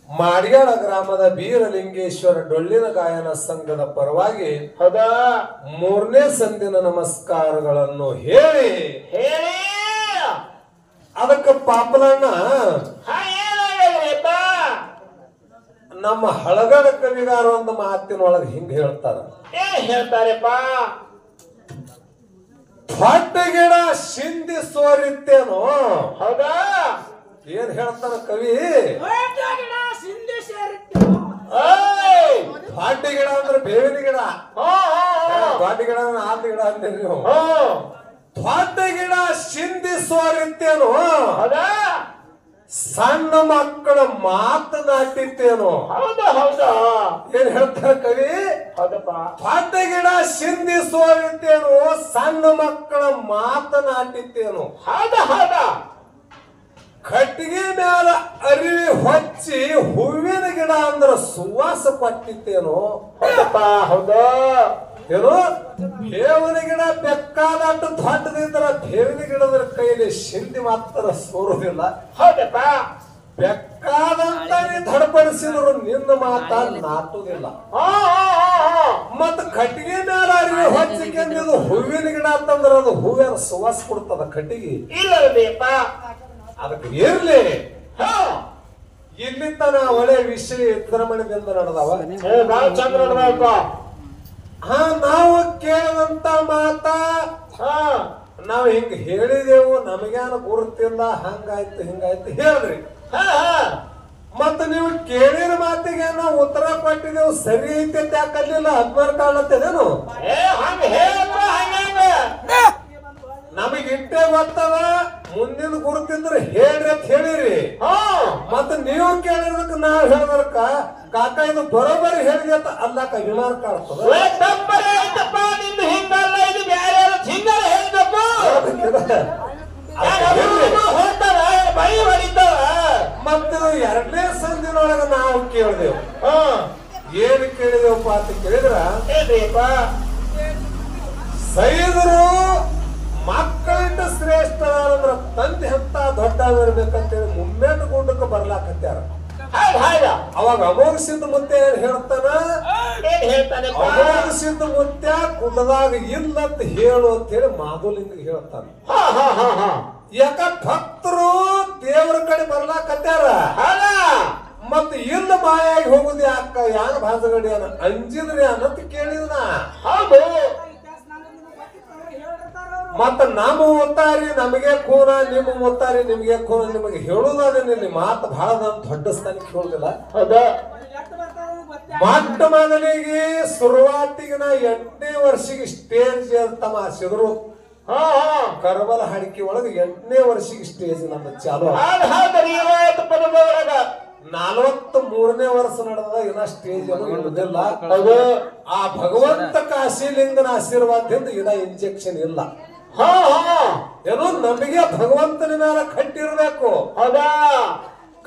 ಮಾಡ್ಯಾಳ ಗ್ರಾಮದ ಬೀರಲಿಂಗೇಶ್ವರ ಡೊಳ್ಳಿನ ಗಾಯನ ಸಂಘದ ಪರವಾಗಿ ಹೌದಾ ಮೂರನೇ ಸಂದಿನ ನಮಸ್ಕಾರಗಳನ್ನು ಹೇಳಿ ಅದಕ್ಕೆ ಪಾಪಲಣ್ಣ ನಮ್ಮ ಹಳಗಡ ಕವಿಗಾರ ಒಂದು ಮಾತಿನೊಳಗೆ ಹಿಂಗ ಹೇಳ್ತಾರ. ಹೇಳ್ತಾರಪ್ಪ, ದೊಡ್ಡ ಗಿಡ ಸಿಂಧಿ ಸೋರಿತ್ತೇನೋ. ಹೌದಾ ಏನ್ ಹೇಳ್ತಾರ ಕವಿ? ದೊಡ್ಡ ಗಿಡ ಅಂದ್ರೆ ಬೇವಿನ ಗಿಡ, ದೊಡ್ಡ ಗಿಡ ಆದ ಗಿಡ ಅಂದ್ರೆ ನೀವು. ದೊಡ್ಡ ಗಿಡ ಸಿಂಧಿ ಸೋರಿತ್ತೇನೋ, ಸಣ್ಣ ಮಕ್ಕಳ ಮಾತನಾಟಿತ್ತೇನೋ. ಹೌದಾ ಹೌದಾ ಏನ್ ಹೇಳ್ತಾರ ಕವಿ? ಹೌದಪ್ಪ, ದೊಡ್ಡ ಗಿಡ ಸಿಂಧಿ ಸೋರಿತ್ತೇನೋ, ಸಣ್ಣ ಮಕ್ಕಳ ಮಾತನಾಟಿತ್ತೇನೋ. ಹೌದಾ ಹೌದಾ ಕಟ್ಟಿಗೆ ಮ್ಯಾಲ ಅರಿವಿ ಹೊಚ್ಚಿ ಹೂವಿನ ಗಿಡ ಅಂದ್ರ ಸುವಾಸ ಪಟ್ಟಿತ್ತೇನೋ. ಹೌದಪ್ಪ ಹೌದಾ ಏನೋ ಬೇವಿನ ಗಿಡ ಬೇಕಾದಟ್ಟು ದೊಡ್ಡದಿದ್ರ ಬೇವಿನ ಗಿಡದ ಕೈಯಲ್ಲಿ ಸಿಂಧಿ ಮಾತ್ರ ಸೋರುದಿಲ್ಲ. ಹೌದಪ್ಪ, ಬೇಕಾದಂತ ದಡಪಡಿಸಿದ್ರು ನಿನ್ನ ಮಾತ ನಾಟುದಿಲ್ಲ. ಮತ್ತ ಕಟ್ಟಿಗೆ ಮ್ಯಾಲ ಅರಿವಿ ಹೊಚ್ಚಿಕೆಂದಿದ್ದು ಹೂವಿನ ಗಿಡ ಅಂತಂದ್ರ ಅದು ಹೂವಿನ ಸುವಾಸ ಕೊಡ್ತದ ಕಟ್ಟಿಗೆ. ಇಲ್ಲಪ್ಪ ಅದಕ್ಕೆ ಇರ್ಲಿ. ಇಲ್ಲಿ ತನ ಒಳ್ಳೆ ವಿಷಯ ವಿದ್ರಮಣದಿಂದ ನಡೆದವ. ಚಂದ್ರ ನೋಡ್ರಪ್ಪ. ನಾವು ಕೇಳಿದಂತ ಮಾತ ನಾವ್ ಹಿಂಗ ಹೇಳಿದೆವು, ನಮಗೇನ ಗುರುತಿಲ್ಲ, ಹಂಗಾಯ್ತು ಹಿಂಗಾಯ್ತು ಹೇಳಿದ್ರಿ. ಮತ್ತ ನೀವು ಕೇಳಿದ ಮಾತಿಗೆ ನಾವು ಉತ್ತರ ಕೊಟ್ಟಿದ್ದೇವು, ಸರಿ ಐತೆ ಯಾಕಲ್ಲಿಲ್ಲ ಹದ್ಮಾರ್ ಕಾಣತ್ತೇನೇನು? ನಮಗ್ ಇಟ್ಟೆ ಗೊತ್ತದ, ಮುಂದಿನ ಗುರುತಿದ್ರೆ ಹೇಳ್ರಿ ಅಂತ ಹೇಳಿರಿ. ಮತ್ತ ನೀವು ಕೇಳಿದಕ್ಕೆ ನಾವ್ ಹೇಳಿದ್ರಕ್ಕ ಕಾಕ ಇದು ಬರೋಬರಿ ಹೇಳಿದೆ ಅಂತ ಅಲ್ಲಕ್ಕ ವಿಮಾನ ಕಾಡ್ತದ. ಮತ್ತೆ ಎರಡನೇ ಸಂದಿನೊಳಗ ನಾವು ಕೇಳಿದೆವು. ಏನ್ ಕೇಳಿದೆವಪ್ಪ ಅಂತ ಕೇಳಿದ್ರ, ಸೈದರು ಮಕ್ಕಳಿಂದ ಶ್ರೇಷ್ಠ ಅಂದ್ರ ತಂದೆ ಅಂತ ದೊಡ್ಡವಿರ್ಬೇಕಂತೇಳಿ ಮುಮ್ಮೆಂಟ್ ಗುಂಡಕ್ಕೆ ಬರ್ಲಾಕತ್ಯಾರ. ಅವಾಗ ಅಮೋಘ ಸಿದ್ಧ ಮುತ್ಯ ಏನ್ ಹೇಳ್ತಾನ? ಅಮೋಘ ಸಿದ್ಧ ಮುತ್ಯ ಗುಡ್ಡದಾಗ ಇಲ್ಲಂತ ಹೇಳು ಅಂತ ಹೇಳಿ ಮಾಧುಲಿಂಗ ಹೇಳ್ತಾನ. ಯಾಕ ಭಕ್ತರು ದೇವರ ಕಡೆ ಬರ್ಲಾಕತ್ಯಾರ, ಮತ್ತ ಇಲ್ಲ ಮಾಯಾಗಿ ಹೋಗುದು ಯಾಕ? ಯಾನ ಭಾಷಗಡಿ ಅನ್ನ ಅಂಜಿದ್ರಿ ಅನ್ನತ್ ಕೇಳಿದ್ನ. ಮತ್ತ ನಮ್ಮ ಓದ್ತಾರಿ ನಮಗೆ ಖೂನ, ನಿಮ್ಮ ಓದ್ತಾರಿ ನಿಮ್ಗೆ ಖೂನ. ನಿಮಗೆ ಹೇಳುವುದೇನಿಲ್ಲ, ಮಾತು ಬಹಳ ದೊಡ್ಡ ಸ್ಥಾನಕ್ಕೆ ಹೇಳುದಿಲ್ಲ. ಮೊಟ್ಟ ಮೊದಲಿಗೆ ಶುರುವಾತಿಗೆ 8ನೇ ವರ್ಷಕ್ಕೆ ಸ್ಟೇಜ್ ತಮ್ಮ ಸಿದ್ರು ಕರಬಲ ಹಾಡಿಕೆ ಒಳಗೆ 8ನೇ ವರ್ಷಕ್ಕೆ ಸ್ಟೇಜ್ ನಮ್ಮ ಚಾಲು. 43ನೇ ವರ್ಷ ನಡೆದ ಇನ್ನ ಸ್ಟೇಜ್ ಇರುವುದಿಲ್ಲ. ಆ ಭಗವಂತ ಕಾಶಿಲಿಂಗನ ಆಶೀರ್ವಾದದಿಂದ ಇನ್ನ ಇಂಜೆಕ್ಷನ್ ಇಲ್ಲ. ಏನೋ ನಮಗೆ ಭಗವಂತನ ಮೇಲೆ ಕಟ್ಟಿರ್ಬೇಕು. ಹೌದಾ,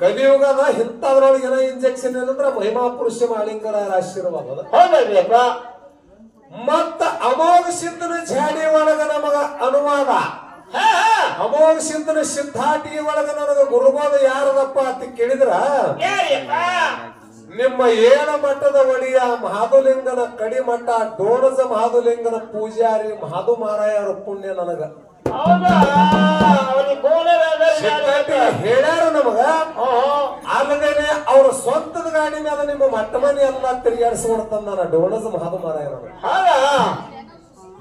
ಕಲಿಯುಗದ ಇಂಥದ್ರೊಳಗೆ ಏನೋ ಇಂಜೆಕ್ಷನ್ ಏನಂದ್ರ ಮಹಿಮಾ ಪುರುಷ ಮಾಲಿಂಗರ ಆಶೀರ್ವಾದ. ಹೌದಲ್ರಿಪ್ಪ. ಮತ್ತ ಅಮೋಘ ಸಿದ್ಧನ ಝಾಡಿ ಒಳಗ ನಮಗ ಅನುವಾದ, ಅಮೋಘ ಸಿದ್ಧನ ಸಿದ್ಧಾಟಿ ಒಳಗ ನನಗ ಗುರುಬೋಧ ಯಾರದಪ್ಪ ಅಂತ ಕೇಳಿದ್ರ, ನಿಮ್ಮ ಏಳ ಮಠದ ಒಡೆಯ ಮಹಾದುಲಿಂಗನ ಕಡಿಮಠ ಡೋಣಜ ಮಹಾದುಲಿಂಗನ ಪೂಜಾರಿ ಮಹಾದು ಮಾರಾಯರ ಪುಣ್ಯ ನನಗ ಹೇಳ್ಯಾರ ನಮಗ. ಅಲ್ಲದೇನೆ ಅವ್ರ ಸ್ವಂತದ ಗಾಡಿ ಮೇಲೆ ನಿಮ್ಮ ಮಟ್ಟ ಮನೆ ಎಲ್ಲ ತಿರುಗಾಡಿಸ್ಕೊಡ್ತಂದ ನಾನು ಡೋಣಜ ಮಹಾದು ಮಾರಾಯರ.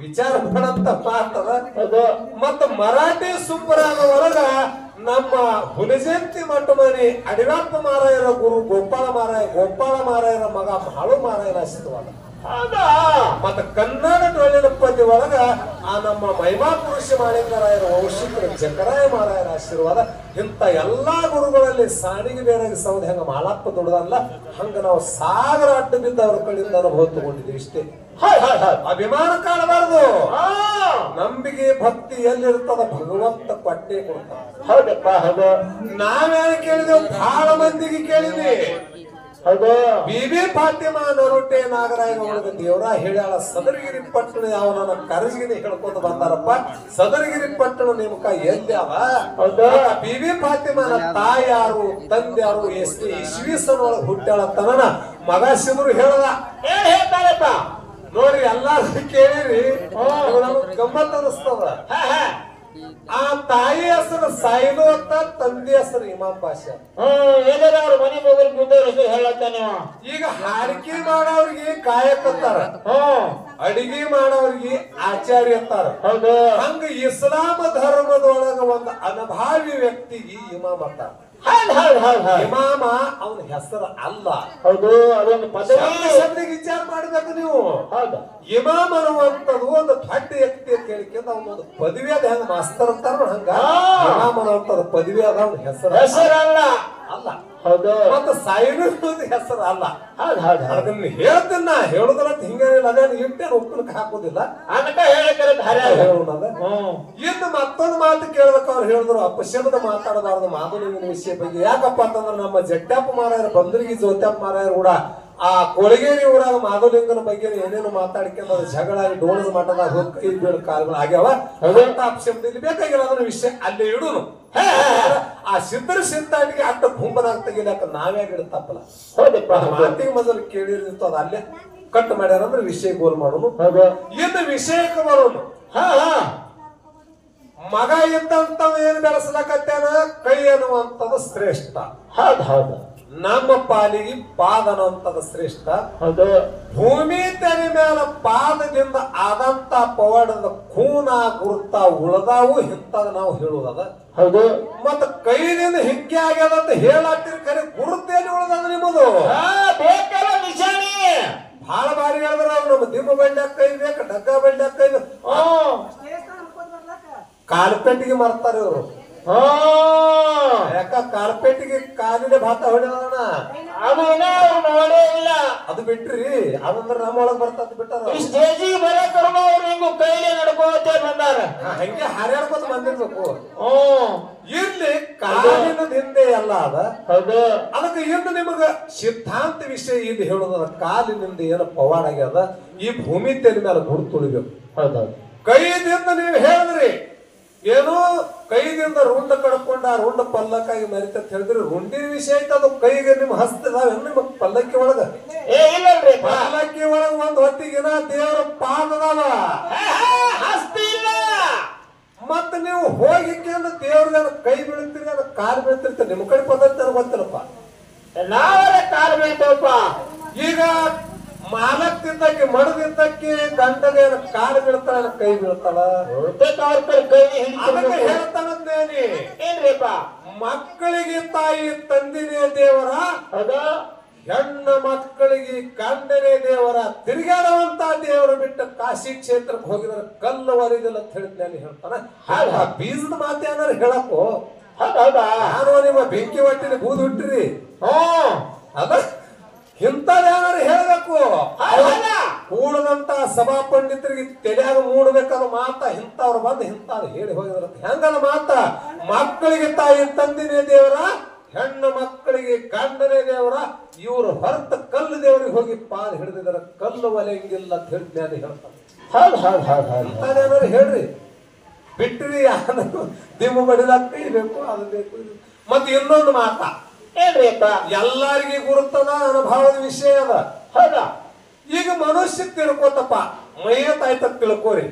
ವಿಚಾರ ಮಾಡಂತ ಮಾತದ. ಮತ್ತ ಮರಾಠಿ ಸುಬ್ಬರಾಗ ಒಳಗ ನಮ್ಮ ಹುಲಿಜಂತಿ ಮಟ್ಟ ಮನೆ ಅಡಿರಾಪ್ಪ ಮಾರಾಯರ ಗುರು ಗೋಪಾಳ ಮಾರಾಯರ ಮಗ ಮಹಾಳು ಮಾರಾಯರ ಆಶೀರ್ವಾದ. ಮತ್ತ ಕನ್ನಡ ಡೊಳ್ಳಿನ ಪದ್ಯ ಒಳಗ ಆ ನಮ್ಮ ಮಹಿಮಾ ಪುರುಷ ಮಾಲಿಂಗರಾಯರ ವಂಶಿಕರ ಜಕರಾಯ ಮಾರಾಯರ ಆಶೀರ್ವಾದ. ಇಂತ ಎಲ್ಲಾ ಗುರುಗಳಲ್ಲಿ ಸಾಣಿಗೆ ಬೇರೆ ಸೌದ ಹೆಂಗ ಮಾಲಪ್ಪ ದೊಡ್ಡದಲ್ಲ, ಹಂಗ ನಾವು ಸಾಗರ ಅಡ್ಡ ಬಿದ್ದ ಅವ್ರ ಕಡೆಯಿಂದ ಅನುಭವ ತಗೊಂಡಿದ್ವಿ ಇಷ್ಟೇ. ಅಭಿಮಾನ ಕಾಣಬಾರದು. ನಂಬಿಕೆ ಭಕ್ತಿ ಎಲ್ಲಿರ್ತದ ಭಗವಂತ ಪಟ್ಟೆ ಕೊಡ್ತಾನೆ. ಹೌದಪ್ಪ ಹೌದು. ನಾವೇನು ಕೇಳಿದೆವು, ಬಹಳ ಮಂದಿಗೆ ಕೇಳಿದ್ವಿ. ಹೌದು ಬಿಬಿ ಫಾತಿಮಾ ನರುಟೆ ನಾಗರಾಯ ಒಳಗ ದೇವರ ಹೇಳ್ಯಾಳ ಸದರಗಿರಿ ಪಟ್ಟಣ ಯಾವ ನನ್ನ ಕರಜಿಗೆ ಹೇಳ್ಕೊಂತ ಬಂದಾರಪ್ಪ ಸದರಗಿರಿ ಪಟ್ಟಣ ನೇಮಕ ಎಲ್ಲಿ ಅವ ಹೌದು ಬಿಬಿ ಫಾತಿಮಾನ ತಾಯಿ ಯಾರು ತಂದೆ ಯಾರು ಎಷ್ಟು ಇಸ್ವಿಸನ್ ಒಳಗೆ ಹುಟ್ಟ್ಯಾಳ ತನನ ಮಗ ಸಿದ್ರು ಹೇಳದ ಏನ್ ಹೇಳ್ತಾರಪ್ಪ ನೋಡ್ರಿ ಎಲ್ಲಾರು ಕೇಳಿರಿ ನಮಗ್ ಗಮ್ಮತ್ ಅನಿಸ್ತದ ಆ ತಾಯಿ ಹೆಸರು ಸಾಯಿಲು ಅಂತ ತಂದೆ ಹೆಸರು ಇಮಾಮ್ ಪಾಷಾ ಎಲ್ಲರ ಅವ್ರ ಮನೆ ಮಗಲ್ ಮುಂದೆ ಹೇಳತ್ತಾನೆ ಈಗ ಹಾರಿಕೆ ಮಾಡೋರಿಗೆ ಕಾಯಕ್ ಅಂತಾರ ಅಡಿಗೆ ಮಾಡೋರಿಗೆ ಆಚಾರ್ಯ ಅಂತಾರ ಹೌದು ಹಂಗ ಇಸ್ಲಾಂ ಧರ್ಮದೊಳಗ ಒಂದು ಅನುಭಾವಿ ವ್ಯಕ್ತಿಗೆ ಇಮಾಮ್ ಅಂತಾರ ಇಮಾಮ ಅವನ ಹೆಸರು ಅಲ್ಲ ಹೌದು ಅದೊಂದು ಪದವಿ ಶಬ್ದಿಗೆ ವಿಚಾರ ಮಾಡ್ಬೇಕು ನೀವು ಹೌದು ಇಮಾಮ್ ಅನ್ನುವಂಥದ್ದು ಒಂದು ದೊಡ್ಡ ವ್ಯಕ್ತಿ ಅಂತ ಹೇಳಿಕೆಂದ ಅವನೊಂದು ಪದವಿ ಅದ ಹೆಂಗ ಮಾಸ್ತರ್ ಅಂತಾರ ಹಂಗ ಇಮಾಮ್ ಅನ್ನುವಂಥದ್ದು ಪದವಿ ಅದ ಅವನ ಹೆಸರಲ್ಲ ಅಲ್ಲ ಹೌದು ಮತ್ತೆ ಸಾಯಿನು ಹೆಸರು ಅಲ್ಲ ಹೌದು ಅದನ್ನ ಹೇಳ್ತೇನ ಹೇಳುದಲ್ಲ ಹಿಂಗೇನಿಲ್ಲ ಅದೇನು ಇಟ್ಟೇನು ಉಪ್ಪನಕ್ಕೆ ಹಾಕೋದಿಲ್ಲ ಅದಕ್ಕ ಹೇಳಕರ ಹೇಳೋಣದ ಇನ್ನು ಮತ್ತೊಂದು ಮಾತು ಕೇಳ್ಬೇಕು ಅವ್ರು ಹೇಳಿದ್ರು ಅಪಶಬ್ದ ಮಾತಾಡಬಾರದು ಮಾಧುನಿವಿನ ವಿಷಯ ಬಗ್ಗೆ ಯಾಕಪ್ಪ ಅಂತಂದ್ರೆ ನಮ್ಮ ಜಟ್ಟಪ್ಪ ಮಾರಾಯರ ಬಂದರಿಗೆ ಜ್ಯೋತ್ಯಪ್ಪ ಮಾರಾಯರು ಕೂಡ ಆ ಕೊಳಗೇರಿ ಊರಾಗ ಮಾಧುಲಿಂಗನ ಬಗ್ಗೆ ಏನೇನು ಮಾತಾಡ್ಕೊಂಡು ಅದು ಜಗಳ ಡೋಣದ ಮಠದಾಗ ಹೋಗಿ ಕೈ ಬೀಳ ಕಾಲಗಳು ಆಗ್ಯಾವ ಅದಂತ ಅಪಶಬ್ದ ಇಲ್ಲಿ ಬೇಕಾಗಿಲ್ಲ ಅದನ್ನ ವಿಷಯ ಅಲ್ಲಿ ಇಡುನು ಆ ಸಿದ್ಧರ ಸಿದ್ಧಾಟಿಗೆ ಅಡ್ಡ ಭೂಮನಾಗ ತೆಗಿಲಾಕ ನಾವ್ಯಾಗ ಇಡತಪ್ಪಲ್ಲ ಹೌದಪ್ಪ ಮಾತಿಗೆ ಮೊದಲು ಕೇಳಿರ್ತಿತ್ತು ಅದು ಅಲ್ಲೇ ಕಟ್ ಮಾಡ್ಯಾರ ಅಂದ್ರೆ ವಿಷಯ ಗೋಲ್ ಮಾಡೋನು ಇನ್ನು ವಿಷಯಕ್ಕೆ ಬರೋನು ಮಗ ಇದ್ದಂತವ ಏನ್ ಬೆಳೆಸಲಕತ್ತಾನ ಕೈ ಅನ್ನುವಂಥದ್ದು ಶ್ರೇಷ್ಠ ಹೌದು ನಮ್ಮ ಪಾಲಿಗೆ ಪಾದ ಅನ್ನುವಂಥದ್ದು ಶ್ರೇಷ್ಠ ಹೌದು ಭೂಮಿ ತೆರೆ ಮೇಲೆ ಪಾದದಿಂದ ಆದಂತ ಪವಾಡದ ಖೂನ ಗುರುತ ಉಳದಾವು ಇಂಥದ್ ನಾವು ಹೇಳುವುದದ ಹೌದು ಮತ್ತ ಕೈದಿಂದ ಹಿಂಗೆ ಆಗ್ಯದ ಅಂತ ಹೇಳತ್ತೀರಿ ಖರೆ ಗುರುತೇಲಿ ಉಳದದ ನಿಮ್ಮದು ಬೇಕಲ್ಲ ನಿಶಾನಿ ಬಹಳ ಬಾರಿ ಹೇಳಿದ್ರ ಅವ್ರು ನಮ್ಮ ದಿಮ್ಮ ಬಂಡ್ಯಾಗ ಕೈ ಬೇಕು ಡಗ್ಗ ಬಂಡ್ಯಾಗ ಕೈ ಬೇಕು ಕಾರ್ಪೆಟ್ಗೆ ಮರ್ತಾರೆ ಇವರು ಯಾಕ ಕಾರ್ಪೆಟ್ಗೆ ಕಾಲಿನ ಭಾತ ಹೊಡೆಯೋಣ ಅದು ನೋಡೇ ಇಲ್ಲ ಅದು ಬಿಟ್ರಿ ಅದಂದ್ರ ನಮ್ಮೊಳಗ್ ಬರ್ತದ ಬಿಟ್ಟಾರ ಸ್ಟೇಜಿಗೆ ಬರಕರು ಅವ್ರು ಹಿಂಗು ಕೈಲಿ ನಡ್ಕೋತೇ ಬಂದಾರ ಹಂಗೆ ಹಾರ್ಯಾಡ್ಕೊತ ಬಂದಿರ್ಬೇಕು ಇಲ್ಲಿ ಕಾಲಿನ ಹಿಂದೆ ಎಲ್ಲ ಅದ ಹೌದು ಅದಕ್ಕೆ ಇನ್ನು ನಿಮಗ ಸಿದ್ಧಾಂತ ವಿಷಯ ಇಲ್ಲಿ ಹೇಳೋದ ಕಾಲಿನಿಂದ ಏನು ಪವಾಡ ಆಗ್ಯದ ಈ ಭೂಮಿ ತೆಲಿ ಮೇಲೆ ಗುರು ತುಳಿಬೇಕು ಹೌದೌದು ಕೈದಿಂದ ನೀವು ಹೇಳಿದ್ರಿ ಏನೋ ಕೈದಿಂದ ರುಂಡ ಕಡ್ಕೊಂಡ ರುಂಡ ಪಲ್ಲಕ್ಕಾಗಿ ಮರಿತ ಹೇಳಿದ್ರಿ ರುಂಡಿನ ವಿಷಯ ಐತ ಅದು ಕೈಗೆ ನಿಮ್ ಹಸ್ತದಾವ ನಿಮ್ಮ ಪಲ್ಲಕ್ಕಿ ಒಳಗ ಇಲ್ಲಲ್ರಿ ಪಲ್ಲಕ್ಕಿ ಒಳಗ ಒಂದ್ ಹೊತ್ತಿಗಿನ ದೇವರ ಪಾದದಾವ ಹಸ್ತ ಇಲ್ಲ ಮತ್ತ ನೀವು ಹೋಗಿಕ್ಕೆ ಅಂದ್ರೆ ದೇವ್ರದ ಕೈ ಬೀಳ್ತೀರಿ ಅದ ಕಾಲು ಬೀಳ್ತಿರ್ತೀರಿ ನಿಮ್ ಕಡೆ ಪದ್ಧತಿ ನನಗೆ ಗೊತ್ತಿಲ್ಲಪ್ಪ ನಾವೇ ಕಾಲು ಬೀಳ್ತೇವಪ್ಪ ಈಗ ಮಾಲಕ್ತಿದ್ದಕ್ಕೆ ಮಡದಿದ್ದಕ್ಕೆ ಗಂಡನೇನ ಕಾಲು ಬೀಳ್ತಾಳ ಕೈ ಬೀಳ್ತಾಳ ಕೈ ಅದಕ್ಕೆ ಹೇಳ್ತಾನಂದೇನಿ ಏನ್ರಿಪ್ಪ ಮಕ್ಕಳಿಗೆ ತಾಯಿ ತಂದಿನೇ ದೇವರ ಅದ ಹೆಣ್ಣು ಮಕ್ಕಳಿಗೆ ಗಂಡನೇ ದೇವರ ತಿರುಗಾಡುವಂತ ದೇವರು ಬಿಟ್ಟು ಕಾಶಿ ಕ್ಷೇತ್ರಕ್ಕೆ ಹೋಗಿದ್ರೆ ಕಲ್ಲು ಒಲಿದಿಲ್ಲ ಅಂತ ಹೇಳಿದ್ನೇನು ಹೇಳ್ತಾನ ಬೀಜದ ಮಾತೆ ಏನಾರು ಹೇಳಕ್ಕೋ ಹೌದಾ ನಾನು ನಿಮ್ಮ ಬೆಂಕಿ ಹೊಟ್ಟಿನ ಬೂದ್ ಹುಟ್ಟಿರಿ ಅದ ಇಂಥದ್ದೇನಾರು ಹೇಳ್ಬೇಕು ಕೂಡದಂತ ಸಭಾ ಪಂಡಿತರಿಗೆ ತಲೆಯಾಗ ಮೂಡಬೇಕಾದ ಮಾತ ಇಂಥವ್ರು ಬಂದು ಇಂಥವ್ರು ಹೇಳಿ ಹೋಗಿದ್ರ ಹೆಂಗದ ಮಾತ ಮಕ್ಕಳಿಗೆ ತಾಯಿ ತಂದಿನೇ ದೇವರ ಹೆಣ್ಣು ಮಕ್ಕಳಿಗೆ ಗಂಡನೇ ದೇವರ ಇವರು ಹೊರತ ಕಲ್ಲು ದೇವರಿಗೆ ಹೋಗಿ ಪಾದ ಹಿಡಿದಿದಾರ ಕಲ್ಲು ಒಲೆಂಗಿಲ್ಲ ಅಂತ ಹೇಳಿದ್ಮೇಲೆ ಹೇಳ್ತಾರೆ ಇಂಥದ್ದೇನಾರು ಹೇಳ್ರಿ ಬಿಟ್ರಿ ಯಾರು ದಿಮ್ಮ ಬಡಿಲಾಕ ಬೇಕು ಅದು ಬೇಕು ಮತ್ತೆ ಇನ್ನೊಂದು ಮಾತ ಏನ್ರಿಪ್ಪ ಎಲ್ಲಾರಿಗೆ ಗುರುತದ ಅನುಭವದ ವಿಷಯ ಅದ ಹೌದಾ ಈಗ ಮನುಷ್ಯ ತಿಳ್ಕೊತಪ್ಪ ಮೈಯತ್ತಾಯ್ತ ತಿಳ್ಕೋರಿ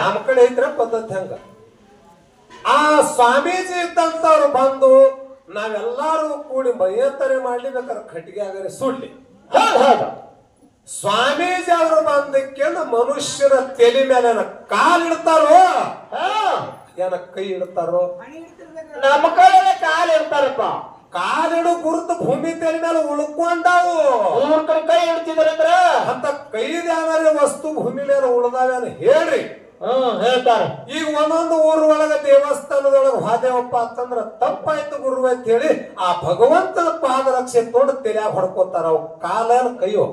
ನಮ್ಮ ಕಡೆ ಐತ್ರ ಪದ್ಧತಿ ಹಂಗ ಆ ಸ್ವಾಮೀಜಿ ಇದ್ದಂತವ್ರು ಬಂದು ನಾವೆಲ್ಲಾರು ಕೂಡಿ ಮೈಯತ್ತರೆ ಮಾಡ್ಲಿ ಬೇಕಾದ್ರೆ ಕಟ್ಟಿಗೆ ಆಗರೆ ಸುಡ್ಲಿ ಸ್ವಾಮೀಜಿ ಅವರು ಬಂದಕ್ಕೆ ಮನುಷ್ಯರ ತಲೆ ಮೇಲೆ ಕಾಲಿಡ್ತಾರೋ ಏನ ಕೈ ಇಡ್ತಾರೋ ನಮ್ಮ ಕಡೆ ಕಾಲು ಇರ್ತಾರಪ್ಪ ಕಾಲಿಡು ಗುರುತು ಭೂಮಿ ತೆಲೆ ಮೇಲೆ ಉಳ್ಕೊಂಡಾವು ಊರ್ ಕಡೆ ಕೈ ಇಡ್ತಿದ್ರಂದ್ರ ಅಂತ ಕೈದ ವಸ್ತು ಭೂಮಿ ಮೇಲೆ ಉಳ್ದಾವ ಹೇಳ್ರಿ ಹೇಳ್ತಾರ ಈಗ ಒಂದೊಂದು ಊರ ಒಳಗ ದೇವಸ್ಥಾನದೊಳಗ ಹೋದೇವಪ್ಪ ಅಂತಂದ್ರ ತಪ್ಪಾಯ್ತು ಗುರು ಅಂತ ಹೇಳಿ ಆ ಭಗವಂತನ ಪಾದರಕ್ಷೆ ತೊಂಡು ತೆಲ್ಯಾಗ ಹೊಡ್ಕೋತಾರ ಅವ್ ಕಾಲ ಕೈಯೋ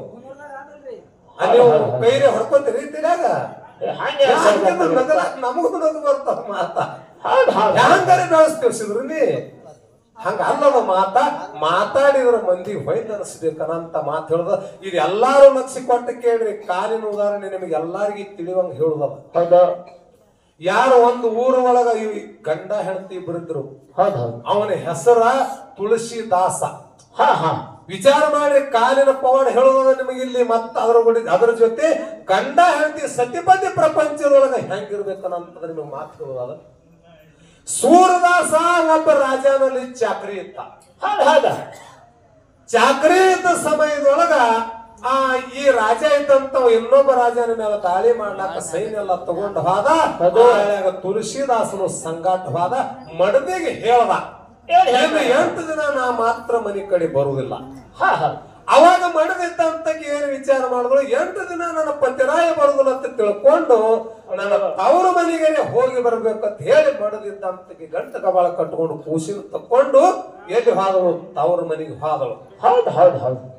ನೀವು ಕೈರೇ ಹೊಡ್ಕೋತೀರಿ ತೆಲ್ಯಾಗ ನಮಗೂ ನಗು ಬರ್ತಾವ ಮಾತ ಹ್ಯಾಂಗಾರೆ ಬೆಳೆಸ್ತೇವೆ ಸಿದ್ರಿ ಹಂಗ ಅಲ್ಲದ ಮಾತಾಡಿದ್ರ ಮಂದಿ ಹೊಯ್ದು ಅನಿಸ್ಬೇಕನ್ನಂತ ಮಾತು ಹೇಳದ. ಇದು ಎಲ್ಲಾರು ಲಕ್ಷ ಕೊಟ್ಟು ಕೇಳ್ರಿ. ಕಾಲಿನ ಉದಾಹರಣೆ ನಿಮಗೆ ಎಲ್ಲಾರ್ಗಿ ತಿಳಿವಂಗ ಹೇಳುದದ. ಹೌದು. ಯಾರು ಒಂದು ಊರ ಒಳಗ ಗಂಡ ಹೆಂಡತಿ ಇಬ್ಬರಿದ್ರು. ಅವನ ಹೆಸರ ತುಳಸಿದಾಸ. ವಿಚಾರ ಮಾಡ್ರಿ, ಕಾಲಿನ ಪವಾಡ ಹೇಳುವುದ ನಿಮಗೆ ಇಲ್ಲಿ. ಮತ್ತ ಅದ್ರ ಜೊತೆ ಗಂಡ ಹೆಂಡತಿ ಸತಿಪತಿ ಪ್ರಪಂಚದೊಳಗ ಹೆಂಗಿರ್ಬೇಕನ್ನಂತ ನಿಮಗೆ ಮಾತು ಹೇಳುವುದ. ಸೂರದಾಸ ಒಬ್ಬ ರಾಜನಲ್ಲಿ ಚಾಕ್ರಿ ಇತ್ತ. ಚಾಕ್ರಿ ಇದ್ದ ಸಮಯದೊಳಗ ಈ ರಾಜ ಇದ್ದಂತ ಇನ್ನೊಬ್ಬ ರಾಜನ ಮೇಲೆ ದಾಳಿ ಮಾಡ್ಲಾಕ ಸೈನ್ಯ ಎಲ್ಲ ತಗೊಂಡು ಹೋದ. ತುಳಸಿದಾಸನು ಸಂಗಾಟವಾದ ಮಡದಿಗೆ ಹೇಳ್ದ, 8 ದಿನ ನಾ ಮಾತ್ರ ಮನೆ ಕಡೆ ಬರುವುದಿಲ್ಲ. ಅವಾಗ ಮಡದಿದ್ದಂತ ಏನು ವಿಚಾರ ಮಾಡಿದ್ರು, 8 ದಿನ ನನ್ನ ಪತಿರಾಯ ಬರುದಿಲ್ಲ ಅಂತ ತಿಳ್ಕೊಂಡು ನನ್ನ ತವರು ಮನೆಗೆ ಹೋಗಿ ಬರ್ಬೇಕಂತ ಹೇಳಿ ಮಡದಿದ್ದಂತ ಗಂಟು ಕಬಾಳ ಕಟ್ಕೊಂಡು ಕೂಸಿನ ತಕೊಂಡು ಎಲ್ಲಿ ಹೋದಳು? ತವರು ಮನೆಗೆ ಹೋದಳು.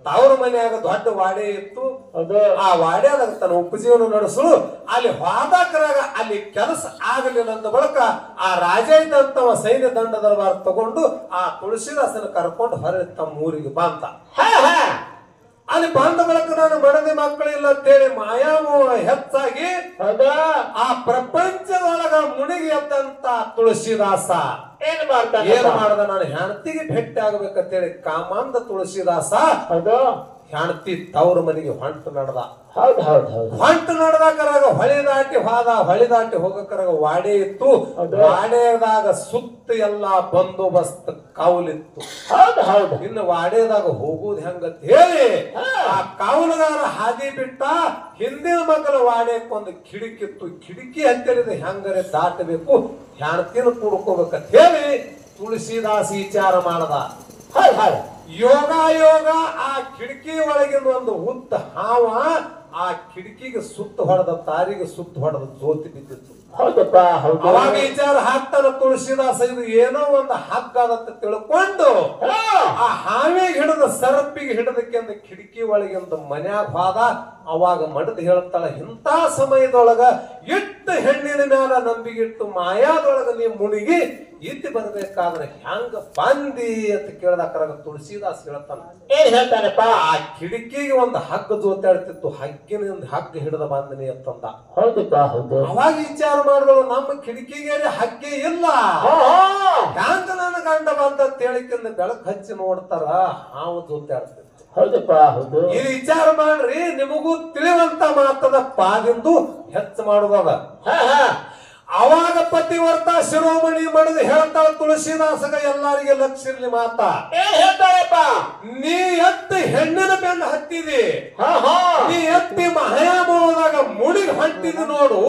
ತವರು ಮನೆಯಾಗ ದೊಡ್ಡ ವಾಡೆ ಇತ್ತು. ಆ ವಾಡ್ಯಾದಾಗ ತನ್ನ ಉಪಜೀವನ ನಡೆಸಲು ಅಲ್ಲಿ ಹೋದಾಕರಾಗ ಅಲ್ಲಿ ಕೆಲಸ ಆಗಲಿಲ್ಲ ಅಂತ ಬಳಕ ಆ ರಾಜ ಇದ್ದಂತವ ಸೈನ್ಯ ದಂಡ ದರ್ಬಾರ ತಗೊಂಡು ಆ ತುಳಸಿದಾಸನ ಕರ್ಕೊಂಡು ಹೊರ ತಮ್ಮ ಊರಿಗೆ ಬಂತ. ಅಲ್ಲಿ ಬಂದ ಬಳಕ ನಾನು ಮಡದಿ ಮಕ್ಕಳಿಲ್ಲ ಅಂತೇಳಿ ಮಾಯಾಮೋಹ ಹೆಚ್ಚಾಗಿ ಆ ಪ್ರಪಂಚದೊಳಗ ಮುಣಿಗಿ ಎದ್ದಂತ ತುಳಸಿದಾಸ ಏನ್ ಮಾಡ್ದ? ನಾನು ಹೆಂಡತಿಗೆ ಭೇಟಿ ಆಗ್ಬೇಕಂತೇಳಿ ಕಾಮಾಂಧ ತುಳಸಿದಾಸ ಹೆಂಡತಿ ತವ್ರ ಮನೆಗೆ ಹೊಂಟು ನಡೆದ. ಹೊಂಟು ನಡೆದಾಕರಾಗ ಹೊಳಿ ದಾಟಿ ಹೋಗಕರಾಗ ವಾಡೆ ಇತ್ತು. ವಾಡೆದಾಗ ಸುತ್ತ ಎಲ್ಲ ಬಂದೋಬಸ್ತ್ ಕಾವಲಿತ್ತು. ಇನ್ನು ವಾಡೆದಾಗ ಹೋಗುದು ಹೆಂಗಂತ ಹೇಳಿ ಆ ಕಾವಲುಗಾರ ಹಾದಿ ಬಿಟ್ಟ. ಹಿಂದಿನ ಮಕ್ಕಳ ವಾಡೆಕೊಂದು ಕಿಡಿಕಿತ್ತು. ಕಿಟಕಿ ಹತ್ತಿರದ ಹೆಂಗರೆ ದಾಟಬೇಕು, ಹೆಂಡತಿನ ಕುಡ್ಕೋಬೇಕಂತ ಹೇಳಿ ತುಳಸಿದಾಸ ವಿಚಾರ ಮಾಡದ. ಯೋಗ ಆ ಕಿಟಕಿ ಒಳಗಿನ ಒಂದು ಉದ್ದ ಹಾವ ಆ ಕಿಟಕಿಗೆ ಸುತ್ತ ಹೊಡೆದ, ತಾರಿಗೆ ಸುತ್ತ ಹೊಡೆದ ಜ್ಯೋತಿ ಬಿದ್ದಿತ್ತು. ಅವಾಗ ವಿಚಾರ ಹಾಕ್ತಾನ ತುಳಸಿದಾಸ, ಇದು ಏನೋ ಒಂದು ಹಗ್ಗದಂತ ತಿಳ್ಕೊಂಡು ಆ ಹಾವಿಗೆ ಹಿಡಿದ ಸರಪಿಗೆ ಹಿಡಿದಕ್ಕೆಂದ ಕಿಟಕಿ ಒಳಗಿಂದ ಮನ್ಯಾಗ ಹೋದ. ಅವಾಗ ಮಡದ್ ಹೇಳ್ತಾಳ, ಇಂಥ ಸಮಯದೊಳಗ ಇಟ್ಟು ಹೆಣ್ಣಿನ ಮ್ಯಾಲ ನಂಬಿಗಿಟ್ಟು ಮಾಯಾದೊಳಗ ನೀ ಮುಳುಗಿ ಇದ್ದು ಬರ್ಬೇಕಾದ್ರೆ ಹೆಂಗ ಬಂದಿ ಅಂತ ಕೇಳ್ದಾಕರಾಗ ತುಳಸಿದಾಸ್ ಹೇಳ್ತಾನ. ಏನ್ ಹೇಳ್ತಾನಪ್ಪ? ಆ ಕಿಟಕಿಗೆ ಒಂದು ಹಗ್ಗ ಜೋತಾಡ್ತಿತ್ತು, ಹಗ್ಗಿನಿಂದ ಹಗ್ಗ ಹಿಡಿದ ಬಂದನಿ ಅಂತಂದ. ಅವಾಗ ವಿಚಾರ ಮಾಡಿದಳು, ನಮ್ಮ ಕಿಟಕಿಗೆ ಹಗ್ಗೆ ಇಲ್ಲ, ಹ್ಯಾಂಗ ನನ್ನ ಗಂಡ ಬಂದ ಹೇಳಿಕೆಂದ ಬೆಳಕು ಹಚ್ಚಿ ನೋಡ್ತಾರ ಹಾವು ಜೋತಾಡ್ತಿತ್ತು. ಈ ವಿಚಾರ ಮಾಡ್ರಿ, ನಿಮಗೂ ತಿಳಿವಂತ ಮಾತದ ಪಾದಿಂದು ಹೆಚ್ಚು ಮಾಡುವಾಗ. ಅವಾಗ ಪತಿವರ್ತ ಶಿರೋಮಣಿ ಮಾಡಿದ ಹೇಳ್ತಾಳ ತುಳಸಿದಾಸಗ, ಎಲ್ಲಾರಿಗೆ ಲಕ್ಷ ಇರ್ಲಿ ಮಾತ. ಹೇಳ್ತಾಳಪ್ಪ, ನೀ ಎತ್ತಿ ಹೆಣ್ಣಿನ ಬೆನ್ನ ಹತ್ತಿದಿ, ನೀ ಎತ್ತಿ ಮಹಾಯಾಮೋದಾಗ ಮುಡಿಗೆ ಹಟ್ಟಿದಿ ನೋಡು.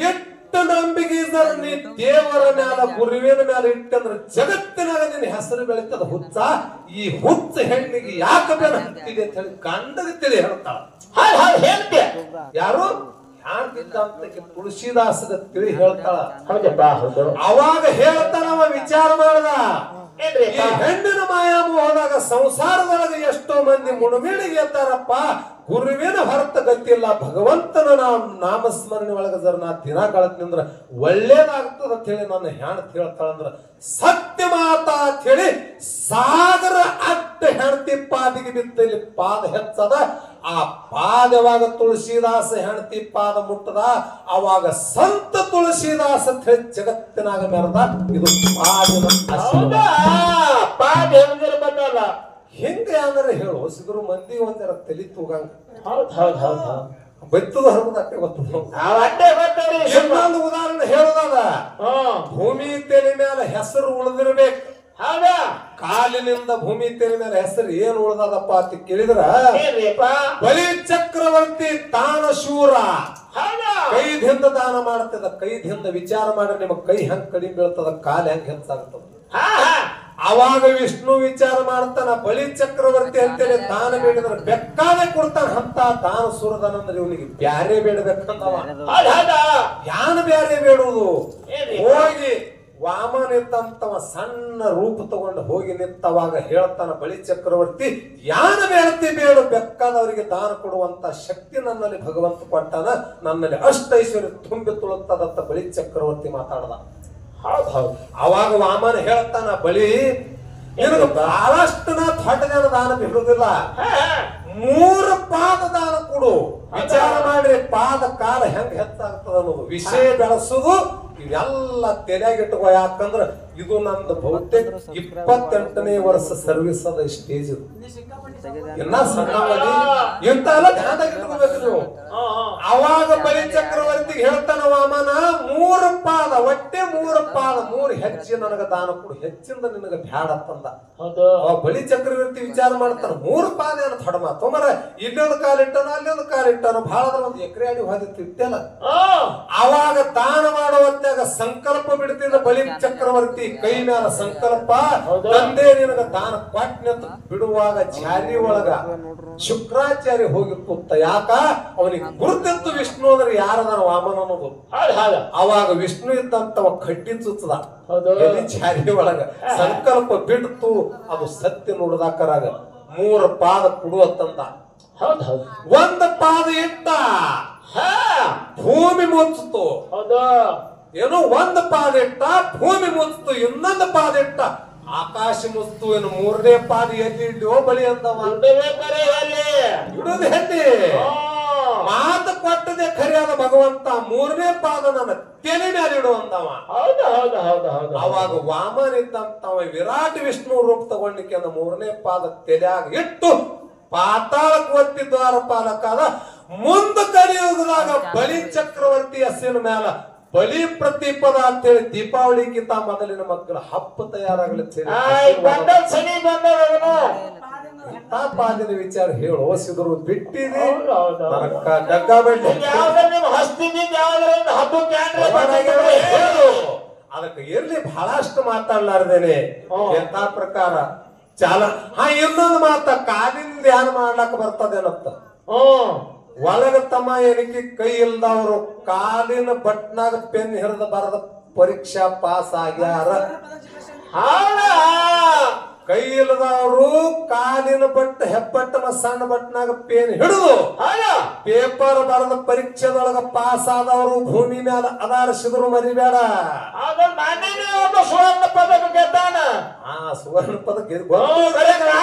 ಎಷ್ಟು ನಂಬಿಕೆ ಇದ್ದಾರೆ ನೀ ದೇವರ ಮ್ಯಾಲ ಗುರುವಿನ ಮ್ಯಾಲ ಇಟ್ಟಂದ್ರೆ ಜಗತ್ತಿನಾಗ ನಿನ್ನ ಹೆಸರು ಬೆಳೀತದ ಹುಚ್ಚ. ಈ ಹುಚ್ಚ ಹೆಣ್ಣಿಗೆ ಯಾಕೆ ಬೆನ್ನ ಹತ್ತಿದೆ ಅಂತ ಹೇಳಿ ಗಂಡಗೆ ತಿಳಿ ಹೇಳ್ತಾಳ. ಯಾರು ತುಳಸಿದಾಸದ ತಿಳಿ ಹೇಳ್ತಾಳ. ಅವಾಗ ಹೇಳ್ತಾನವ ವಿಚಾರ ಮಾಡದ, ಹೆಣ್ಣಿನ ಮಾಯಾಮೋಹದಾಗ ಸಂಸಾರದೊಳಗೆ ಎಷ್ಟೋ ಮಂದಿ ಮುಳುಮೀಳಿಗೆ ಎದ್ದಾರಪ್ಪ. ಗುರುವಿನ ಹೊರತ ಗತಿಯಿಲ್ಲ, ಭಗವಂತನ ನಾಮಸ್ಮರಣೆ ಒಳಗ ಜರ ನಾ ದಿನ ಕಳತ್ನಿಂದ್ರ ಒಳ್ಳೇದಾಗ್ತದ ಅಂತ ಹೇಳಿ ನನ್ನ ಹೆಣ್ತಿ ಹೇಳ್ತಾಳಂದ್ರ ಸತ್ಯ ಮಾತಾ ಅಂತ ಹೇಳಿ ಸಾಗರ ಅಡ್ಡ ಹೆಣ್ತಿ ಪಾದಿಗೆ ಬಿದ್ದಲ್ಲಿ ಪಾದ ಹೆಚ್ಚದ. ಆ ಪಾದವಾಗ ತುಳಸಿದಾಸ ಹೆಣ್ತಿ ಪಾದ ಮುಟ್ಟದ. ಅವಾಗ ಸಂತ ತುಳಸಿದಾಸ ಅಂತ ಹೇಳಿ ಜಗತ್ತಿನಾಗ ಮೆರೆದ. ಇದು ಪಾದ ಹೆಂಗೆ ಅಂದ್ರೆ ಹೇಳು ಸಿದ್ರು ಮಂದಿ ಒಂದರ ತಲಿ ತೂಗಂಗ ಬೈತದ ಹರದಟ್ಟೆ ಗೊತ್ತದ. ಇನ್ನೊಂದು ಉದಾಹರಣೆ ಹೇಳೋದದ, ಭೂಮಿ ತೆಲಿ ಮೇಲೆ ಹೆಸರು ಉಳಿದಿರ್ಬೇಕು. ಕಾಲಿನಿಂದ ಭೂಮಿ ತೆಲಿ ಮೇಲೆ ಹೆಸರು ಏನ್ ಉಳ್ದದಪ್ಪ ಅಂತ ಕೇಳಿದ್ರ, ಬಲಿ ಚಕ್ರವರ್ತಿ ತಾನ ಶೂರ ಕೈದಿಂದ ದಾನ ಮಾಡ್ತದ. ಕೈದಿಂದ ವಿಚಾರ ಮಾಡ್ರೆ ನಿಮಗ್ ಕೈ ಹೆಂಗ್ ಕಡಿಮೆ ಬೀಳ್ತದ, ಕಾಲ ಹೆಂಗ್ ಹೆಚ್ಚಾಗ್ತದ. ಅವಾಗ ವಿಷ್ಣು ವಿಚಾರ ಮಾಡ್ತಾನ, ಬಲಿ ಚಕ್ರವರ್ತಿ ಅಂತೇಳಿ ದಾನ ಬೇಡಿದ್ರೆ ಬೆಕ್ಕಾದೆ ಕೊಡ್ತಾನ. ಅಂತ ದಾನ ಸುರದನಂದ್ರೆ ಇವನಿಗೆ ಬ್ಯಾರೆ ಬೇಡಬೇಕಂದವ. ಯಾನ ಬ್ಯಾರೆ ಬೇಡುವುದು? ಹೋಗಿ ವಾಮನ ಇದ್ದಂತವ ಸಣ್ಣ ರೂಪ ತಗೊಂಡು ಹೋಗಿ ನಿಂತವಾಗ ಹೇಳ್ತಾನ ಬಲಿ ಚಕ್ರವರ್ತಿ, ಯಾನ ಬೇಡತಿ ಬೇಡ, ಬೆಕ್ಕಾದವರಿಗೆ ದಾನ ಕೊಡುವಂತ ಶಕ್ತಿ ನನ್ನಲ್ಲಿ ಭಗವಂತ ಕೊಟ್ಟಾನ, ನನ್ನಲ್ಲಿ ಅಷ್ಟೈಶ್ವರ್ಯ ತುಂಬಿ ತುಳುತ್ತದಂತ ಬಲಿ ಚಕ್ರವರ್ತಿ ಮಾತಾಡದ. ಹೌದ್ ಹೌದು. ಅವಾಗ ವಾಮನ ಹೇಳ್ತಾನ ಬಳಿ ನಿನಗೆ ಬಹಳಷ್ಟು ನಾ ದೊಡ್ಡ ಜನ ದಾನ ಬಿಡುದಿಲ್ಲ, 3 ಪಾದ ದಾನ ಕೊಡು. ವಿಚಾರ ಮಾಡ್ರಿ, ಪಾದ ಕಾಲ ಹೆಂಗ್ ಹೆಚ್ಚಾಗ್ತದ ಅನ್ನೋದು ವಿಷಯ ಬೆಳೆಸುದು ಇವೆಲ್ಲ ತಲೆಯಾಗಿಟ್ಟುಕೋ. ಯಾಕಂದ್ರ ಇದು ನಂದು ಬಹುತೇಕ 28ನೇ ವರ್ಷ ಸರ್ವಿಸ್ ಅದ ಸ್ಟೇಜ್. ಇನ್ನ ಸಣ್ಣವಲ್ಲಿ ಇಂತೆಲ್ಲ ಧ್ಯಾನದಾಗ ಇಟ್ಕೋಬೇಕು ನೀವು. ಅವಾಗ ಬಲಿ ಚಕ್ರವರ್ತಿಗೆ ಹೇಳ್ತಾನ ವಾಮನ, 3 ಪಾದ ಒಟ್ಟೆ 3 ಪಾದ 3 ಹೆಜ್ಜೆ ನನಗ ದಾನ ಕೊಡು, ಹೆಚ್ಚಿಂದ ನಿನಗ ಬ್ಯಾಡ ಅಂತಂದ. ಅವಾಗ ಬಲಿ ಚಕ್ರವರ್ತಿ ವಿಚಾರ ಮಾಡ್ತಾನ, 3 ಪಾದ ಏನು ದೊಡ್ಡ ಮಾತು ಮರ, ಇಲ್ಲೊಂದು ಕಾಲಿಟ್ಟನ ಅಲ್ಲೊಂದು ಕಾಲಿಟ್ಟನ, ಬಹಳ ಒಂದು ಎಕರೆ ಅಡಿ ಹೋದಿತ್ತು ಇಟ್ಟೆಲ್ಲ. ಅವಾಗ ದಾನ ಮಾಡೋ ಹೊತ್ತಾಗ ಸಂಕಲ್ಪ ಬಿಡ್ತಿದ್ದ ಬಲಿ ಚಕ್ರವರ್ತಿ ಕೈ ಮ್ಯಾಲ ಸಂಕಲ್ಪ, ತಂದೆ ನಿನಗ ದಾನ ಕೊಟ್ಟ ಬಿಡುವಾಗ ಜಾರಿ ಒಳಗ ಶುಕ್ರಾಚಾರ್ಯ ಹೋಗಿ ಕೂತ. ಯಾಕ ಅವನಿಗೆ ಗುರುತಿತ್ತು ವಿಷ್ಣು ಅಂದ್ರೆ ಯಾರದಾನ ವಾಮನ ಅನ್ನೋದು. ಅವಾಗ ವಿಷ್ಣು ಇದ್ದಂತವ ಕಡ್ಡಿ ಚುಚ್ಚದ ಜಾರಿ ಒಳಗ ಸಂಕಲ್ಪ ಬಿಡ್ತು, ಅದು ಸತ್ಯ ನೋಡಿದಾಕರಾಗ 3 ಪಾದ ಕೊಡುವತ್ತಂದ. 1 ಪಾದ ಇಟ್ಟ ಭೂಮಿ ಮುಚ್ಚಿತು. ಏನೋ 1 ಪಾದ ಇಟ್ಟ ಭೂಮಿ ಮುಚ್ಚಿತು, ಇನ್ನೊಂದು ಪಾದ ಇಟ್ಟ ಆಕಾಶ ಮುಸ್ತು. ಏನು 3ನೇ ಪಾದ ಎಲ್ಲಿ ಇಡ್ಯೋ ಬಳಿ ಅಂದವ. ಇಡುದು ಎಲ್ಲಿ? ಮಾತು ಕೊಟ್ಟದೆ ಖರಿಯಾದ ಭಗವಂತ, 3ನೇ ಪಾದ ನನ್ನ ತಲೆ ಮೇಲೆ ಇಡು ಅಂದವ. ಅವಾಗ ವಾಮನ ಇದ್ದಂತವ ವಿರಾಟ್ ವಿಷ್ಣು ರೂಪ ತಗೊಂಡಿಕ್ಕೆ 3ನೇ ಪಾದ ತಲೆಯಾಗ ಇಟ್ಟು ಪಾತಾಳಕ್ಕೆ ಒತ್ತಿ ದ್ವಾರಪಾಲಕಾದ. ಮುಂದ ಕಲಿಯುಗದಾಗ ಬಲಿ ಚಕ್ರವರ್ತಿ ಹೆಸರಿನ ಮ್ಯಾಲ ಬಲಿ ಪ್ರತಿಪದ ಅಂತೇಳಿ ದೀಪಾವಳಿಗಿಂತ ಮೊದಲಿನ ಮಕ್ಕಳ ಹಬ್ಬ ತಯಾರಾಗಲಿ ಪಾದಿನ ವಿಚಾರ ಹೇಳು. ಸಿದ್ರು ಬಿಟ್ಟಿದೆ ಅದಕ್ಕೆ ಇರ್ಲಿ, ಬಹಳಷ್ಟು ಮಾತಾಡ್ಲಾರ್ದೇನೆ ಎಂತ ಪ್ರಕಾರ ಚಾಲ. ಇನ್ನೊಂದು ಮಾತ, ಕಾಲಿನ ಧ್ಯಾನ ಮಾಡ್ಲಕ್ಕ ಬರ್ತದೇನಂತ. ಒಳಗ ತಮ್ಮ ಏನಕ್ಕೆ ಕೈ ಇಲ್ದವ್ರು ಕಾಲಿನ ಬಟ್ನಾಗ ಪೆನ್ ಹಿಡಿದ ಬರದ ಪರೀಕ್ಷಾ ಪಾಸ್ ಆಗ್ಯಾರ. ಕೈ ಇಲ್ಲದವರು ಕಾಲಿನ ಬಟ್ ಹೆಬ್ಬಟ್ಟನ ಸಣ್ಣ ಬಟ್ನಾಗ ಪೇನ್ ಹಿಡಿದು ಪೇಪರ್ ಬರದ ಪರೀಕ್ಷೆದೊಳಗ ಪಾಸ್ ಆದವರು ಭೂಮಿ ಮ್ಯಾಲ ಅದಾರಿಸಿದ್ರು ಮರಿಬೇಡ. ಸುವರ್ಣ ಪದಕ ಗೆದ್ದಾನ. ಸುವರ್ಣ ಪದಕ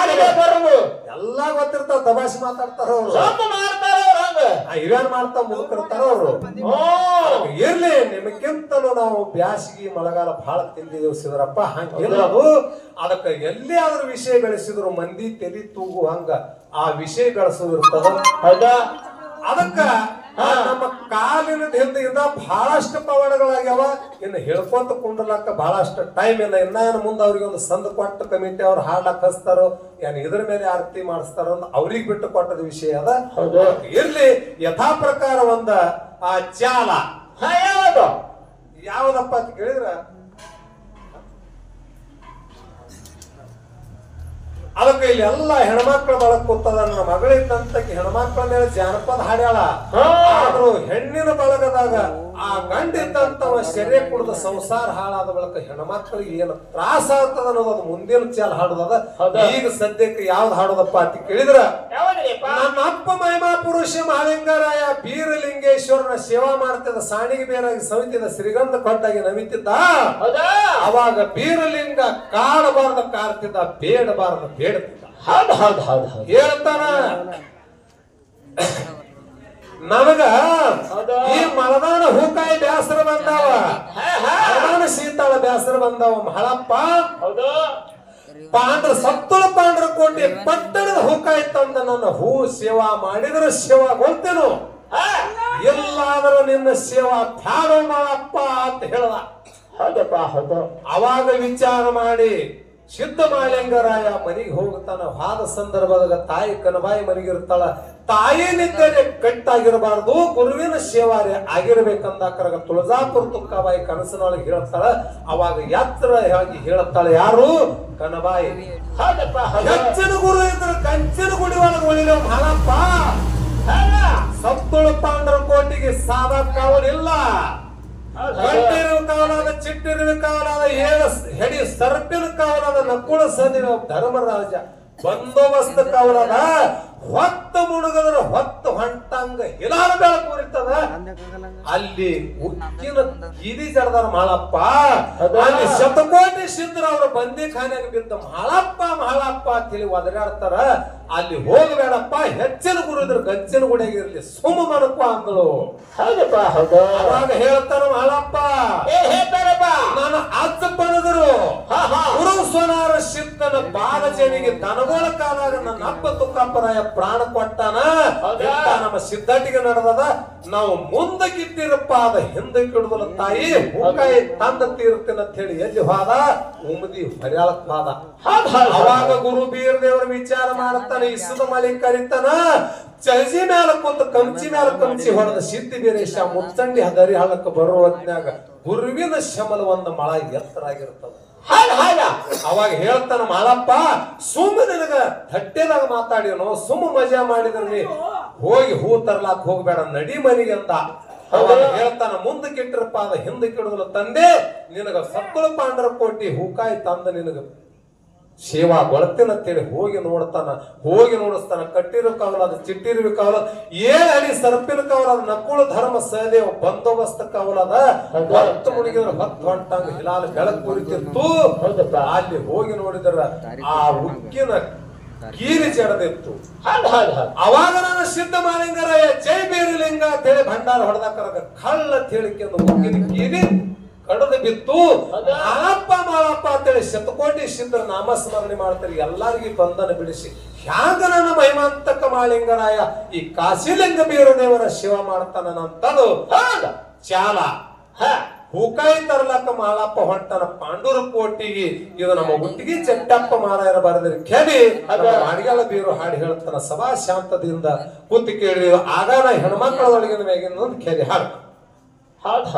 ಎಲ್ಲಾ ಗೊತ್ತಿರ್ತಾವ, ತಮಾಷೆ ಮಾತಾಡ್ತಾರ ಅವ್ರು, ಇವೇನ್ ಮಾಡ್ತಾವ ಮುದುಕಿರ್ತಾರ ಅವ್ರು. ಇರ್ಲಿ, ನಿಮಗಿಂತಲೂ ನಾವು ಬ್ಯಾಸಿಗೆ ಮಳೆಗಾಲ ಬಹಳ ತಿಂದಿದ್ದೇವೆ ಸಿದ್ರಪ್ಪ. ಹಂಗಿಲ್ಲ ಅದು. ಅದಕ್ಕೆ ಎಲ್ಲಿ ಆದ್ರೂ ವಿಷಯ ಬೆಳೆಸಿದ್ರು ಮಂದಿ ತಲಿ ತೂಗು ಹಂಗ ಆ ವಿಷಯ ಬೆಳೆಸೋದಿರ್ತದ. ಹೌದಾ? ಅದಕ್ಕ ನಮ್ಮ ಕಾಲಿನ ಹಿಂದಿಂದ ಬಹಳಷ್ಟು ಪವಾಡಗಳಾಗ್ಯಾವ. ಇನ್ನು ಹೇಳ್ಕೊಂತ ಕುಂಡ್ರಲಕ್ಕ ಬಹಳಷ್ಟು ಟೈಮ್ ಇಲ್ಲ. ಇನ್ನ ಮುಂದೆ ಅವ್ರಿಗೆ ಒಂದು ಸಂದ ಕೊಟ್ಟು ಕಮಿಟಿ ಅವ್ರು ಹಾಡ್ಲಕ್ ಹಚ್ತಾರೋ ಏನ್ ಇದ್ರ ಮೇಲೆ ಆರತಿ ಮಾಡಿಸ್ತಾರೋ ಅವ್ರಿಗೆ ಬಿಟ್ಟು ಕೊಟ್ಟದ ವಿಷಯ ಅದ. ಇರ್ಲಿ, ಯಥಾ ಪ್ರಕಾರ ಒಂದ ಆ ಚಾಲ ಯಾವ್ದಪ್ಪ ಅಂತ ಕೇಳಿದ್ರ ಅದಕ್ಕೆ ಇಲ್ಲಿ ಎಲ್ಲ ಹೆಣ್ಮಕ್ಳ ಬಳಕ್ ಕೂತದ. ನನ್ನ ಮಗಳಿದ್ದಂತ ಹೆಣ್ಮಕ್ಳ ಮೇಲೆ ಜಾನಪದ ಹಾಡ್ಯಾಳ. ಆದ್ರೂ ಹೆಣ್ಣಿನ ಬಳಗದಾಗ ಆ ಗಂಡಿದ್ದಂತವ ಸೆರೆ ಕುಡ್ದ ಸಂಸಾರ ಹಾಳಾದ ಬಳಕ ಹೆಣ್ಮಕ್ಳಿಗೆ ಏನು ತ್ರಾಸ ಆಗ್ತದ ಅನ್ನೋದು ಅದು ಮುಂದಿನ ಚಾಲ ಹಾಡುದದ. ಈಗ ಸದ್ಯಕ್ಕೆ ಯಾವ್ದು ಹಾಡೋದಪ್ಪ ಅಂತ ಕೇಳಿದ್ರ, ನನ್ನ ಅಪ್ಪ ಮಹಿಮಾ ಪುರುಷ ಮಹಾಲಿಂಗರಾಯ ಬೀರಲಿಂಗೇಶ್ವರನ ಸೇವಾ ಮಾಡ್ತಿದ್ದ, ಸಾಣಿಗೆ ಬೇರಾಗಿ ಸವಿತಿದ್ದ, ಶ್ರೀಗಂಧ ಕೊಟ್ಟಾಗಿ ನಮಿತಿದ್ದ. ಅವಾಗ ಬೀರಲಿಂಗ ಕಾಡಬಾರ್ದ ಕಾರ್ತಿದ್ದ, ಬೇಡಬಾರ್ದ ಬೇಡ್ತಿದ್ದ. ಹೇಳ್ತಾನ, ನನಗ ಈ ಮಲದಾನ ಹೂಕಾಯಿ ಬ್ಯಾಸರ ಬಂದಾವ, ಮಲದಾನ ಶೀತಾಳ ಬ್ಯಾಸರ ಬಂದಾವ. ಮಹಳಪ್ಪ ಪಾಂಡ್ರ ಸತ್ತುಳ ಪಾಂಡ್ರ ಕೋಟೆ ಪಟ್ಟಣದ ಹೂಕಾಯಿ ತಂದ ನನ್ನ ಹೂ ಸೇವಾ ಮಾಡಿದ್ರೆ ಸೇವಾ ಗೊತ್ತೇನು, ಎಲ್ಲಾದರೂ ನಿನ್ನ ಸೇವಾ ಬ್ಯಾಡೋ ಮಾಡಪ್ಪ ಅಂತ ಹೇಳ್ದ. ಹೌದಪ್ಪ ಹೌದು. ಅವಾಗ ವಿಚಾರ ಮಾಡಿ ಸಿದ್ಧ ಮಾಲಿಂಗರಾಯ ಮನೆಗೆ ಹೋಗ್ತಾನ. ಹಾದ ಸಂದರ್ಭದಾಗ ತಾಯಿ ಕನಬಾಯಿ ಮನೆಗಿರ್ತಾಳ. ತಾಯಿನಿದ್ದರೆ ಕಟ್ಟಾಗಿರಬಾರ್ದು, ಗುರುವಿನ ಸೇವಾರಿ ಆಗಿರ್ಬೇಕಂದಾಕರಾಗ ತುಳಜಾಪುರ ತುಕ್ಕಾಬಾಯಿ ಕನಸಿನೊಳಗೆ ಹೇಳ್ತಾಳ. ಅವಾಗ ಎತ್ತರ ಆಗಿ ಹೇಳ್ತಾಳೆ, ಯಾರು? ಕನಬಾಯಿ. ಹೆಚ್ಚಿನ ಗುರು ಇದ್ರೆ ಕಂಚಿನ ಗುಡಿ ಒಳಗೆ ಉಳಿದ ಮಹಾನಪ್ಪ. ಸತ್ತುಳು ಪಾಂಡ್ರ ಕೋಟಿಗೆ ಸಾದ ಕಾವಲಿಲ್ಲ, ಗಂಟಿರುವ ಕಾವಲಾದ, ಚಿಟ್ಟಿರುವ ಕಾವಲಾದ, ಹೆಡಿ ಸರ್ಪಿನ ಕಾವಲಾದ, ನಕುಳ ಸದಿನ ಧರ್ಮರಾಜ ಬಂದೋಬಸ್ತ್ ಕಾವಲಾದ, ಹೊತ್ತ ಮುಳುಗದ್ರ ಹೊತ್ತು ಹೊಂಟಂಗ ಹಿಲಾಲ ಬೆಳಕು ಉರಿತದ ಅಲ್ಲಿ ಉಕ್ಕಿನ ಗಿರಿ ಜಡದಾರ ಮಾಳಪ್ಪ ಅಲ್ಲಿ ಶತಕೋಟಿ ಸಿದ್ಧರ ಅವ್ರ ಬಂದಿ ಖಾನೆಗೆ ಬಿದ್ದ ಮಾಳಪ್ಪ ತಿಳಿ ಒದರಾಡ್ತಾರ ಅಲ್ಲಿ ಹೋಗಬೇಡಪ್ಪ ಹೆಚ್ಚಿನ ಗುರುದ್ರ ಗಜ್ಜಿನ ಗುಡಿಯಾಗಿರ್ಲಿ ಸುಮ್ಮ ಮನಪ್ಪ ಅಂದಳು. ಹೌದಪ್ಪ ಹೌದು. ಅವಾಗ ಹೇಳ್ತಾರ ಮಾಳಪ್ಪ ಹೇಳ್ತಾರಪ್ಪ ನಾನು ಅಜ್ಜ ಪಡೆದರು ಗುರು ಸ್ವನಾರ ಸಿದ್ಧನ ಬಾಲಜನಿಗೆ ದನಗೋಳ ಕಾಲಾಗ ನನ್ನ ಅಪ್ಪ ತುಕ್ಕಪ್ಪರಾಯ ಪ್ರಾಣ ಕೊಟ್ಟಾನ. ನಮ್ಮ ಸಿದ್ಧಟಿಗೆ ನಡೆದದ ನಾವು ಮುಂದಕ್ಕಿಟ್ಟಿರಪ್ಪ ಅದ ಹಿಂದಕ್ಕೆ ಹಿಡಿದಲ್ಲ ತಾಯಿ ಹೂಕಾಯಿ ತಂದ ತೀರ್ತೀನಿ ಅಂತ ಹೇಳಿ ಎಲ್ಲಿ ಹೋದ ಉಮದಿ ಹರ್ಯಾಳಕ್ ಹೋದ. ಅವಾಗ ಗುರು ಬೀರ್ ದೇವರ ವಿಚಾರ ಮಾಡ್ತಾನೆ. ಇಸದ ಮಲಿ ಕರಿತಾನ ಚಜಿ ಮ್ಯಾಲ ಕುಂತ ಕಂಚಿ ಮ್ಯಾಲ ಕಂಚಿ ಹೊಡೆದ ಸಿದ್ಧಿ ಬೀರೇಶ ಮುಚ್ಚಂಡಿ ಹದರಿ ಹಳ್ಳಕ್ಕ ಬರುವ ಹೊತ್ನ್ಯಾಗ ಗುರುವಿನ ಶಮಲ ಒಂದು ಮಳ ಎತ್ತರಾಗಿರ್ತದ. ಅವಾಗ ಹೇಳ್ತಾನ ಮಾಳಪ್ಪ ಸುಮ್ಮ ನಿನಗ ಹಟ್ಟೆದಾಗ ಮಾತಾಡಿನೋ ಸುಮ್ಮ ಮಜಾ ಮಾಡಿದ್ರ ನೀ ಹೋಗಿ ಹೂ ತರ್ಲಾಕ್ ಹೋಗ್ಬೇಡ ನಡಿ ಮನಿಗೆ ಅಂತ. ಅವಾಗ ಹೇಳ್ತಾನ ಮುಂದಕ್ಕೆ ಇಟ್ಟಿರಪ್ಪ ಅದ ಹಿಂದಕ್ಕೆ ಇಡುದಲ್ಲ ತಂದೆ ನಿನಗ ಸತ್ತುಳ ಪಾಂಡರ ಕೋಟಿ ಹೂಕಾಯಿ ತಂದ ನಿನಗ ಸೇವಾ ಗೊಳತಿನಂತೇಳಿ ಹೋಗಿ ನೋಡಿಸ್ತಾನ. ಕಟ್ಟಿರೋ ಕವಲದ ಚಿಟ್ಟಿರುವ ಕವಲ ಏನ್ ಅಡಿ ಸರ್ಪಿನ ಕವಲದ ನಕುಳು ಧರ್ಮ ಸಹದೇವ ಬಂದೋಬಸ್ತ ಕವಲದ ಹೊತ್ತು ಮುಳುಗಿದ್ರ ಹೊತ್ತು ಹೊಂಟಂಗ ಹಿಲಾಲ ಬೆಳಕು ಕುರಿತಿತ್ತು. ಅಲ್ಲಿ ಹೋಗಿ ನೋಡಿದ್ರ ಆ ಉಕ್ಕಿನ ಕೀರಿ ಜಡದಿತ್ತು. ಅವಾಗ ನಾನು ಸಿದ್ಧ ಮಾಲಿಂಗರಾಯ ಜೈ ಬೀರಲಿಂಗ ಅಂತೇಳಿ ಭಂಡಾರ ಹೊಡೆದಾಕ ಕಳ್ಳ ಹೇಳಿಕೆಂದು ಉಕ್ಕಿನ ಕೀರಿ ಕಡದ ಬಿತ್ತು. ಮಾಳಪ್ಪ ಅಂತೇಳಿ ಶತಕೋಟಿ ಸಿದ್ಧರ ನಾಮಸ್ಮರಣೆ ಮಾಡ್ತಾರೆ. ಎಲ್ಲರಿಗೂ ಬಂಧನ ಬಿಡಿಸಿ ಹ್ಯಾಂಗ ನನ್ನ ಮಹಿಮಾಂತಕ ಮಾಳಿಂಗರಾಯ ಈ ಕಾಶಿಲಿಂಗ ಬೀರದೇವರ ಶಿವ ಮಾಡ್ತಾನಂತದು ಚಾಲ. ಹೂಕಾಯಿ ತರ್ಲಕ್ಕ ಮಾಳಪ್ಪ ಹೊಂಟನ ಪಾಂಡೂರ ಕೋಟಿಗೆ. ಇದು ನಮ್ಮ ಹುಟ್ಟಿಗೆ ಚೆಟ್ಟಪ್ಪ ಮಾರಾಯರ ಬರೆದ್ರಿ ಕೆಲಿ ಅಡಿಗಳ ಬೀರು ಹಾಡಿ ಹೇಳ್ತಾನ. ಸಭಾ ಶಾಂತದಿಂದ ಕೂತಿ ಕೇಳಿ ಆಗಾನ ಹೆಣ್ಮಕ್ಳ ಒಳಗಿನ ಮೇಗಿನ ಕೆಲಿ ಹಾಡು. ಹೌದ್